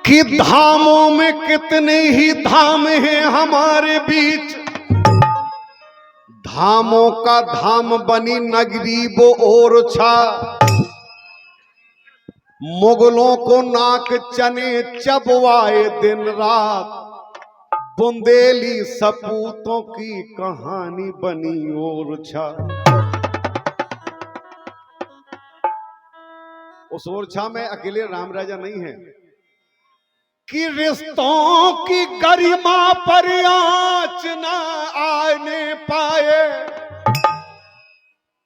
कि धामों में कितने ही धाम हैं हमारे बीच, धामों का धाम बनी नगरी वो और छा। मुगलों को नाक चने चबवाए दिन रात, बुंदेली सपूतों की कहानी बनी और छा। उस ओरछा में अकेले राम राजा नहीं है कि रिश्तों की गरिमा पर आंच न आने पाए,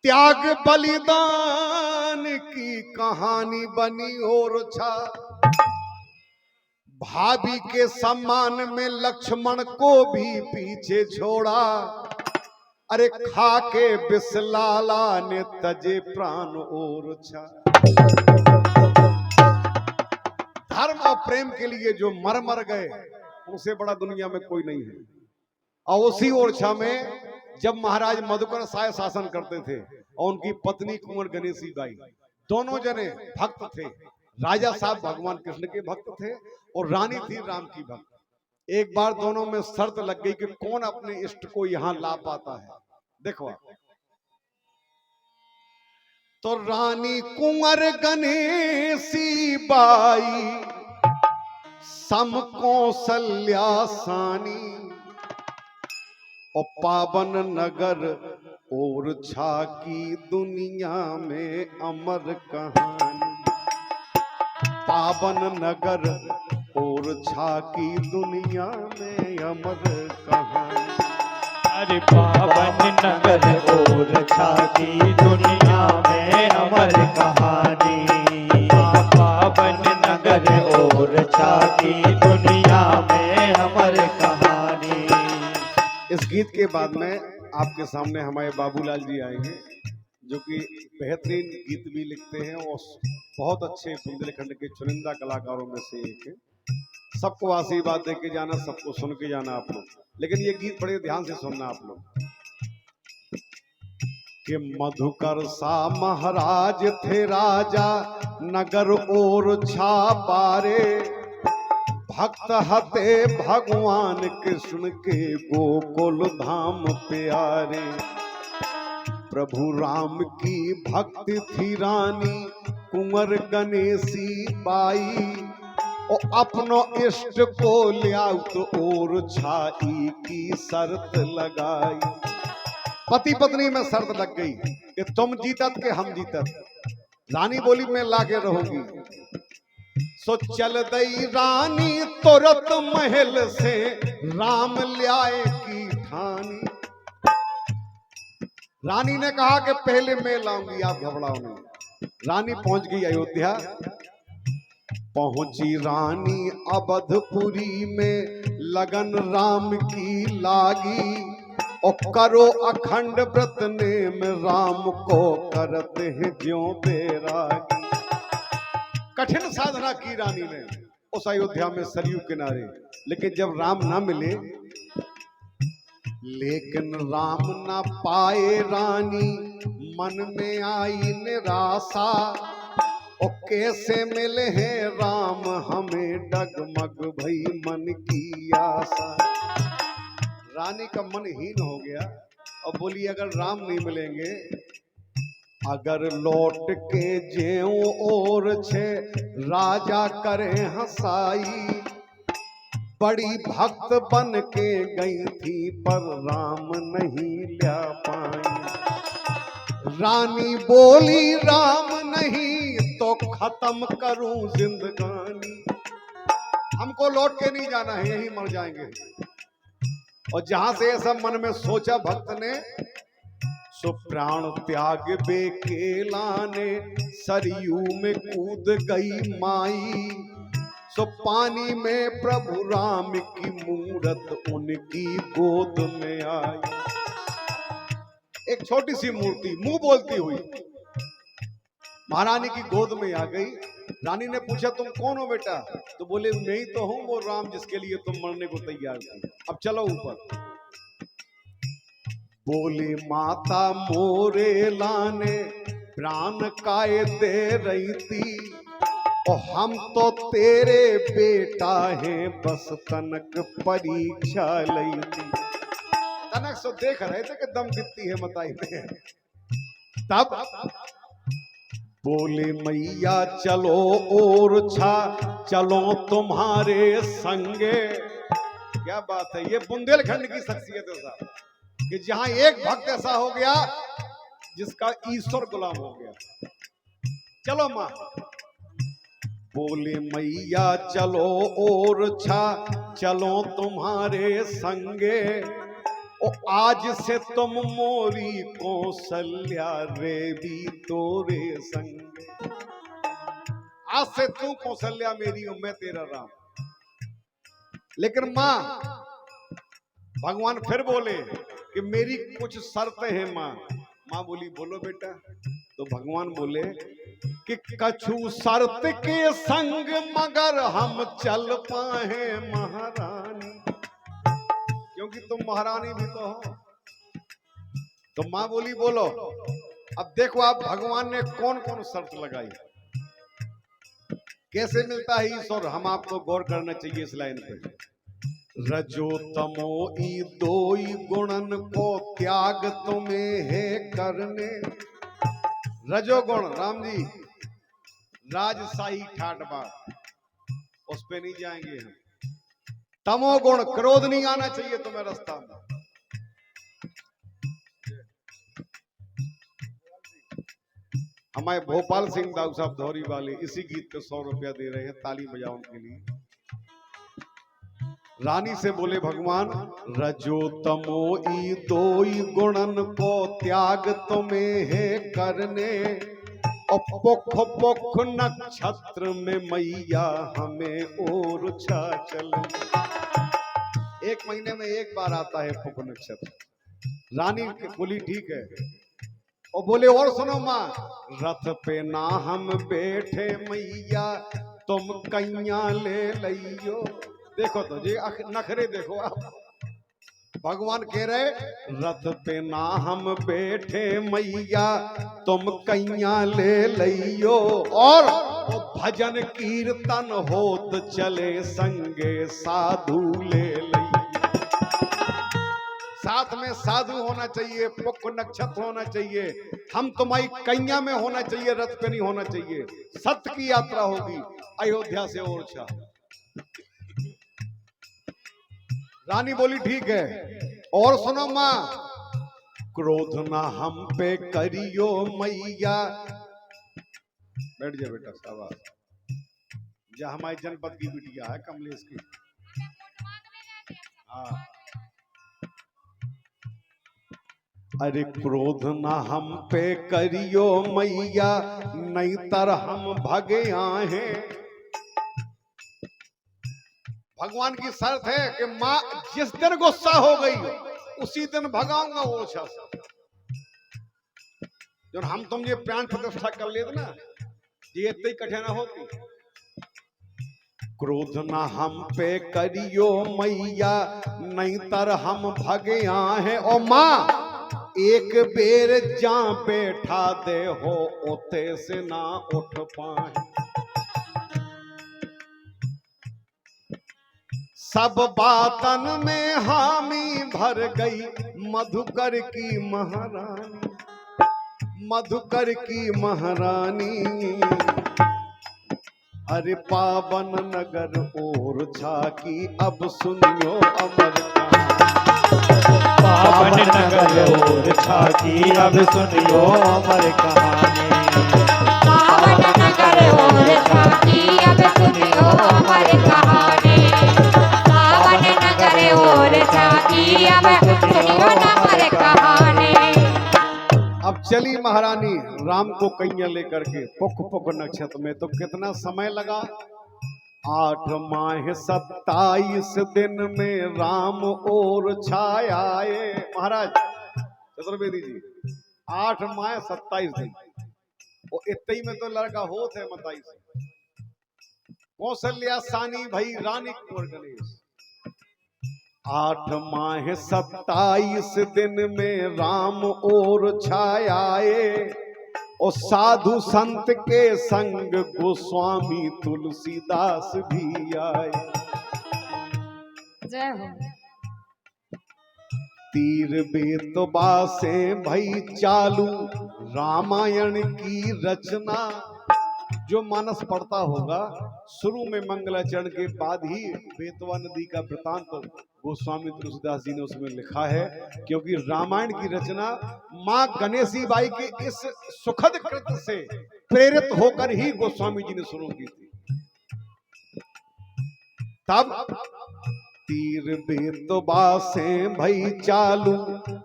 त्याग बलिदान की कहानी बनी ओरछा। भाभी के सम्मान में लक्ष्मण को भी पीछे छोड़ा, अरे खा के बिसलाला ने तजे प्राण ओरछा। धर्म और प्रेम के लिए जो मर मर गए उनसे बड़ा दुनिया में कोई नहीं है। और उसी ओरछा में जब महाराज मधुकर साय शासन करते थे और उनकी पत्नी कुंवर गणेशी बाई, दोनों जने भक्त थे। राजा साहब भगवान कृष्ण के भक्त थे और रानी थी राम की भक्त। एक बार दोनों में शर्त लग गई कि कौन अपने इष्ट को यहां ला पाता है। देखो, तो रानी कुंवर गणेशी बाई सम कौशल्या सानी, और पावन नगर ओरछा की दुनिया में अमर कहानी। पावन नगर ओरछा की दुनिया में अमर कहानी। अरे पावन नगर ओरछा की दुनिया में अमर कहानी। पावन नगर ओरछा की दुनिया में अमर कहानी। इस गीत के बाद में आपके सामने हमारे बाबूलाल जी आएंगे, जो कि बेहतरीन गीत भी लिखते हैं और बहुत अच्छे बुंदेलखंड के चुनिंदा कलाकारों में से एक है। सबको आशीर्वाद दे के जाना, सबको सुन के जाना आप लोग, लेकिन ये गीत बड़े ध्यान से सुनना आप लोग। कि मधुकर सा महाराज थे राजा नगर ओरछा पारे, भक्त हते भगवान कृष्ण के गोकुल धाम प्यारे। प्रभु राम की भक्ति थी रानी कुंवर गणेशी बाई, और अपनो इष्ट को लिया तो ओरछाई की शर्त लगाई। पति पत्नी में शर्त लग गई कि तुम जीतत के हम जीतत। रानी बोली मैं लाके रहूंगी। सो चल दई रानी तुरत महल से राम ल्याए की ठानी। रानी ने कहा कि पहले मैं लाऊंगी, आप घबराओ नहीं। रानी पहुंच गई अयोध्या। पहुंची रानी अवधपुरी में लगन राम की लागी, और करो अखंड व्रत नेम राम को करते हैं ज्यों बैरागी। कठिन साधना की रानी ने उस अयोध्या में सरयू किनारे, लेकिन जब राम ना मिले, लेकिन राम ना पाए रानी मन में आई निराशा। और कैसे मिले हैं राम हमें डगमग भई मन की आशा। रानी का मन हीन हो गया और बोली अगर राम नहीं मिलेंगे, अगर लौट के ज्यों और छे राजा करे हंसाई। बड़ी भक्त बन के गई थी पर राम नहीं ला पाई। रानी बोली राम नहीं तो खत्म करूं जिंदगानी। हमको लौट के नहीं जाना है, यहीं मर जाएंगे। और जहां से ये सब मन में सोचा भक्त ने, सो प्राण त्याग बेकेला ने सरयू में कूद गई माई। सो पानी में प्रभु राम की मूरत उनकी गोद में आई। एक छोटी सी मूर्ति मुंह बोलती हुई महारानी की गोद में आ गई। रानी ने पूछा तुम कौन हो बेटा? तो बोले मैं ही तो हूं वो राम जिसके लिए तुम मरने को तैयार थे, अब चलो ऊपर। बोली माता मोरे लाने प्राण काय दे रही थी, और हम तो तेरे बेटा हैं, बस तनक परीक्षा लई थी। तनक सो देख रहे थे कि दम कितनी है मताई में। तब बोले मैया चलो और छा चलो तुम्हारे संगे। क्या बात है, ये बुंदेलखंड की शख्सियत है साहब, कि जहां एक भक्त ऐसा हो गया जिसका ईश्वर गुलाम हो गया। चलो मां। बोले मैया चलो और छा चलो तुम्हारे संगे, ओ आज से तुम मोरी कौशल्या रे भी तोरे संगे। आज से तू कौशल्या मेरी हो, मैं तेरा राम। लेकिन मां, भगवान फिर बोले कि मेरी कुछ शर्तें हैं मां। मां बोली बोलो बेटा। तो भगवान बोले कि कछु शर्त के संग मगर हम चल पाए महारानी, क्योंकि तुम महारानी भी तो हो। तो मां बोली बोलो। अब देखो आप भगवान ने कौन कौन शर्त लगाई, कैसे मिलता है ईश्वर, हम आपको गौर करना चाहिए इस लाइन पे। रजो तमो ई दोई गुणन को त्याग तुम्हें है करने। रजोगुण राम जी राजशाही ठाटबा, उस पे नहीं जाएंगे हम। तमोगुण क्रोध नहीं आना चाहिए तुम्हें रास्ता में। हमारे भोपाल सिंह दाऊ साहब धौरी वाले इसी गीत पे 100 रुपया दे रहे हैं, ताली बजाओ उनके लिए। रानी से बोले भगवान, रजो तमो ई दोई गुणन को त्याग तुम्हें है करने, और पुख पुख नक्षत्र में मैया हमें और छा चल। 1 महीने में 1 बार आता है पुख नक्षत्र। रानी बोली ठीक है, और बोले और सुनो मां, रथ पे ना हम बैठे मैया तुम कैया ले लियो। देखो तो जी नखरे देखो आप। भगवान कह रहे रथ पे ना हम बैठे मैया तुम कैया ले लियो, और भजन कीर्तन होत चले संगे साधु ले लियो। साथ में साधु होना चाहिए, पुख नक्षत्र होना चाहिए, हम तुम्हारी कैया में होना चाहिए, रथ पे नहीं होना चाहिए। सत्य की यात्रा होगी अयोध्या से ओरछा। रानी बोली ठीक है, और सुनो मां, क्रोध ना हम पे करियो मैया। बैठ जा बेटा, शाबाश। जा हमारी जनपद की बिटिया है कमलेश की। हाँ, अरे क्रोध ना हम पे करियो मैया नहीं तर हम भगे हैं। भगवान की शर्त है कि मां जिस दिन गुस्सा हो गई उसी दिन भगाऊंगा वो ओरछा से। जो हम तुम ये प्राण प्रतिष्ठा कर लेते ना, ये इतनी कठिन होती। क्रोध ना हम पे करियो मैया नहीं तर हम भगे हैं। ओ मां एक बेर जा बैठा दे हो ओते से ना उठ पाए। सब बातन में हामी भर गई मधुकर की महारानी, मधुकर की महारानी। अरे पावन नगर ओरछा की अब सुनियो अमर कहानी। पावन नगर ओरछा की अब सुनियो अमर कहानी। पावन नगर ओरछा की अब सुनियो अमर कहानी। पावन नगर ओरछा की अब सुनियो अमर कहानी। अब चली महारानी राम को कैया लेकर के पुख पुख नक्षत्र में। तो कितना समय लगा? 8 माह 27 दिन में राम ओरछा आए। महाराज चतुर्वेदी जी 8 माह 27 दिन, वो इतने ही में तो लड़का होत है मताई से। कौशल्या सानी भाई रानी कुंवर गणेश। 8 माह 27 दिन में राम ओरछा आए, और साधु संत के संग गोस्वामी तुलसीदास भी आए। जय हो। तीर बेतबा से भई चालू रामायण की रचना। जो मानस पढ़ता होगा शुरू में मंगलाचरण के बाद ही बेतवा नदी का वृतांत तो गोस्वामी तुलसीदास जी ने उसमें लिखा है, क्योंकि रामायण की रचना मां गणेशी बाई के इस सुखद कृत्य से प्रेरित होकर ही गोस्वामी जी ने शुरू की थी। तब तीर बेतबा से भई चालू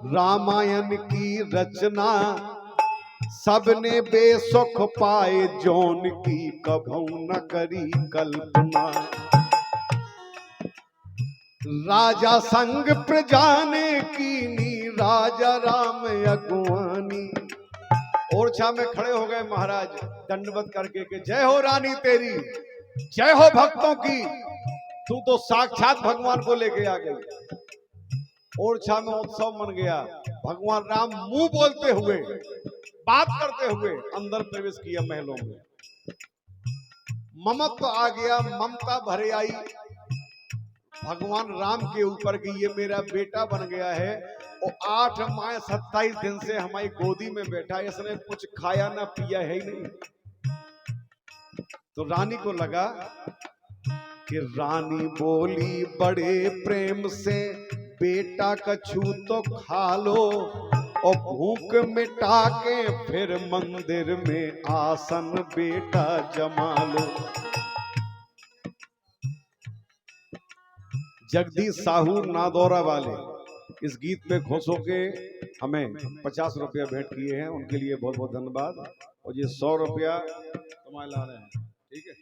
रामायण की रचना। सबने बेसुख पाए जौन की कभू न करी कल्पना। राजा संग प्रजा ने कीनी राजा राम अगुवानी। ओरछा में खड़े हो गए महाराज दंडवत करके कि जय हो रानी तेरी, जय हो भक्तों की, तू तो साक्षात भगवान को लेके आ गई। ओरछा में उत्सव मन गया। भगवान राम मुंह बोलते हुए बात करते हुए अंदर प्रवेश किया महलों में। ममत्व आ गया, ममता भरे आई भगवान राम के ऊपर कि ये मेरा बेटा बन गया है और 8 माह 27 दिन से हमारी गोदी में बैठा है, इसने कुछ खाया ना पिया है ही नहीं। तो रानी को लगा कि रानी बोली बड़े प्रेम से, बेटा कछु तो खा लो और भूख मिटा के फिर मंदिर में आसन बेटा जमा लो। जगदीश साहू नादौरा वाले इस गीत पे खुश होके हमें 50 रुपया भेंट किए हैं, उनके लिए बहुत बहुत धन्यवाद। और ये 100 रुपया तुम्हारे ला रहे हैं, ठीक है।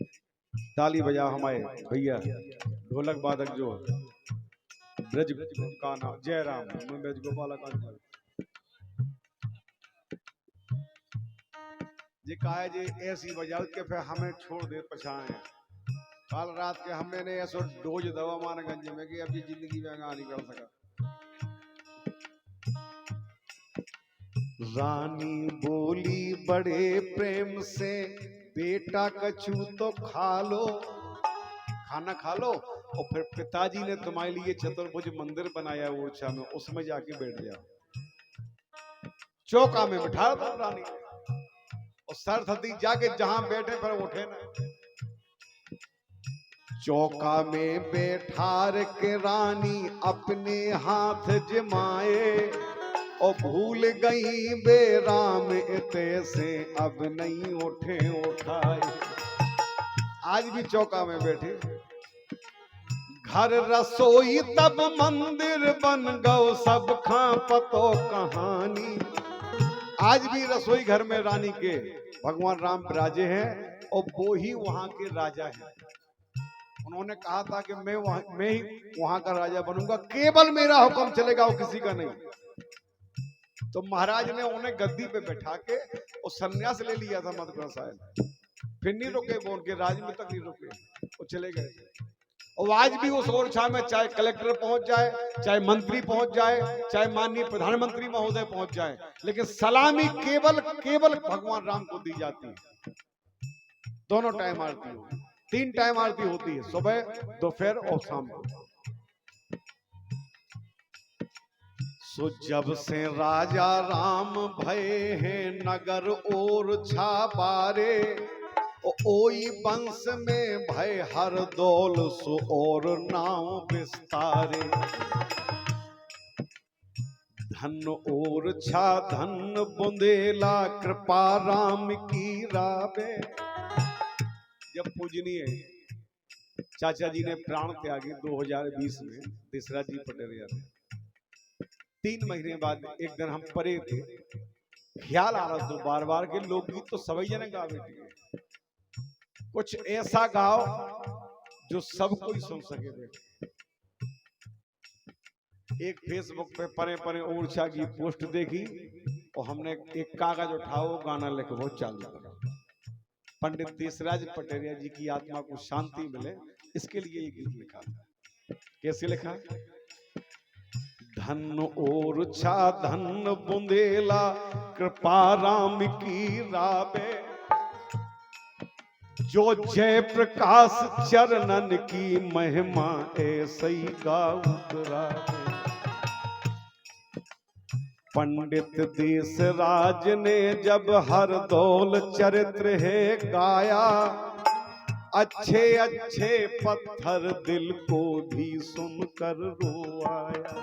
ताली बजाओ हमारे भैया ढोलक वादक जो ब्रज का नाम जयराम, ब्रज गोपाल का जी कहा है जी ऐसी बजाओ के फिर हमें छोड़ दे पछाए। कल रात के हमने ने ऐसा डोज दवा मान गंज में कि अभी जिंदगी में आगे नहीं कर सका। रानी बोली बड़े प्रेम से, बेटा कछु तो खा लो, खाना खा लो। और फिर पिताजी ने तुम्हारे लिए चतुर्भुज मंदिर बनाया ओरछा में, उसमें जाके बैठ जाओ। चौका में बिठा दो रानी और सरस्वती जाके जहां बैठे पर उठे ना। चौका में बैठार के रानी अपने हाथ जमाए और भूल गई बेराम इते से अब नहीं उठे उठाए। आज भी चौका में बैठे। घर रसोई तब मंदिर बन गौ सब खां पतो कहानी। आज भी रसोई घर में रानी के भगवान राम विराजे हैं और वो ही वहां के राजा हैं। उन्होंने कहा था कि मैं ही वहां का राजा बनूंगा, केवल मेरा हुक्म चलेगा और किसी का नहीं। तो महाराज ने उन्हें गद्दी पे बैठा के और सन्यास ले लिया था मधुकर साहब। फिर नहीं रुके वो, उनके राज में तक नहीं रुके, वो चले गए। और आज भी उस ओरछा में चाहे कलेक्टर पहुंच जाए, चाहे मंत्री पहुंच जाए, चाहे माननीय प्रधानमंत्री महोदय पहुंच जाए, लेकिन सलामी केवल भगवान राम को दी जाती है। दोनों टाइम आरती होती, 3 टाइम आरती होती है, सुबह दोपहर और शाम को। सो जब से राजा राम भये हैं नगर ओरछा बारे, ओई वंश में भय हर दौल सो और नाम विस्तारे। धन ओरछा धन बुंदेला कृपा राम की रावे। जब पूजनीय चाचा जी ने प्राण त्यागे 2020 में दशरथ जी पटेरिया ने, 3 महीने बाद एक दिन हम परे थे, ख्याल आ रहा था बार बार के लोकगीत तो सभी जने गा बैठे, कुछ ऐसा गाओ जो सब कोई सुन सके। बेटे एक फेसबुक पे परे परे ओरछा की पोस्ट देखी और हमने एक कागज उठाओ गाना लिखो चालू करा। पंडित देशराज पटेरिया जी की आत्मा को शांति मिले, इसके लिए ये गीत लिखा। कैसे लिखा? धन और छा धन बुंदेला कृपा राम की राबे। जो जय प्रकाश चरणन की महिमा ऐसे ही गाउत राबे। पंडित देश राज ने जब हर दौल चरित्र है गाया, अच्छे अच्छे पत्थर दिल को भी सुनकर रोआया।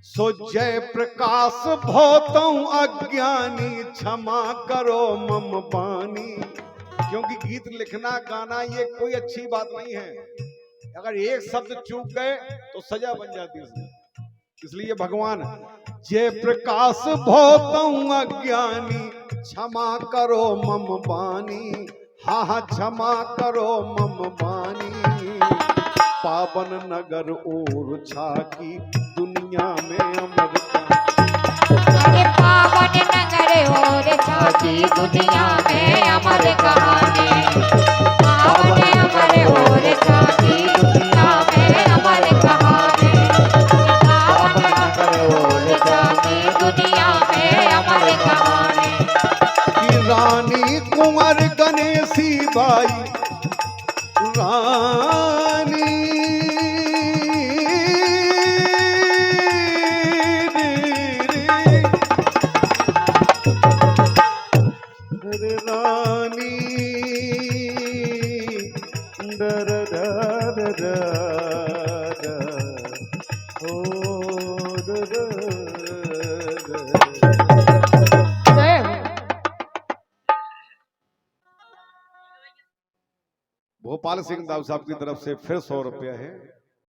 सो जय प्रकाश भोतों अज्ञानी क्षमा करो मम बानी। क्योंकि गीत लिखना गाना ये कोई अच्छी बात नहीं है, अगर एक शब्द चूक गए तो सजा बन जाती है। इसलिए भगवान जय प्रकाश भोतों अज्ञानी क्षमा करो मम बानी। हाँ हाँ क्षमा करो मम बानी। पावन नगर और छाकी दुनिया में अमर। अरे पावन नगर और छाकी दुनिया में अमर कहानी। पावन नगर और छाकी दुनिया में अमर कहानी। पावन नगर और छाकी दुनिया में अमर कहानी। कि रानी कुंवर गणेशी बाई रानी रानी डर डर डर ओ भोपाल सिंह दाऊ साहब की तरफ से फिर 100 रुपया है।